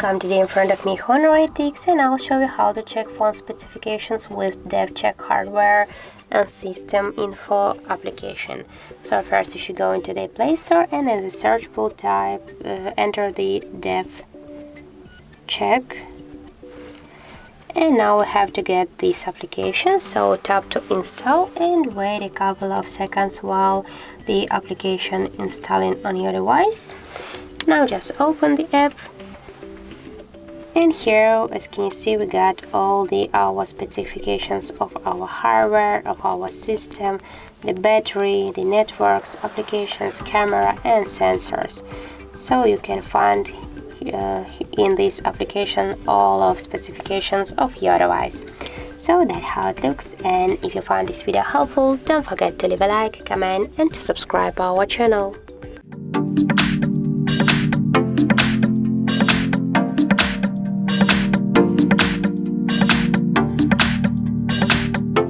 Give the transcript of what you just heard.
Welcome. Today in front of me Honor 8X, and I'll show you how to check phone specifications with DevCheck hardware and system info application. So first you should go into the Play Store and in the search pool enter the DevCheck. And now we have to get this application, so tap to install and wait a couple of seconds while the application installing on your device. Now just open the app, and here, as can you see, we got all our specifications of our hardware, of our system, the battery, the networks, applications, camera and sensors. So you can find in this application all of specifications of your device. So that's how it looks, and if you find this video helpful, don't forget to leave a like, comment and to subscribe our channel.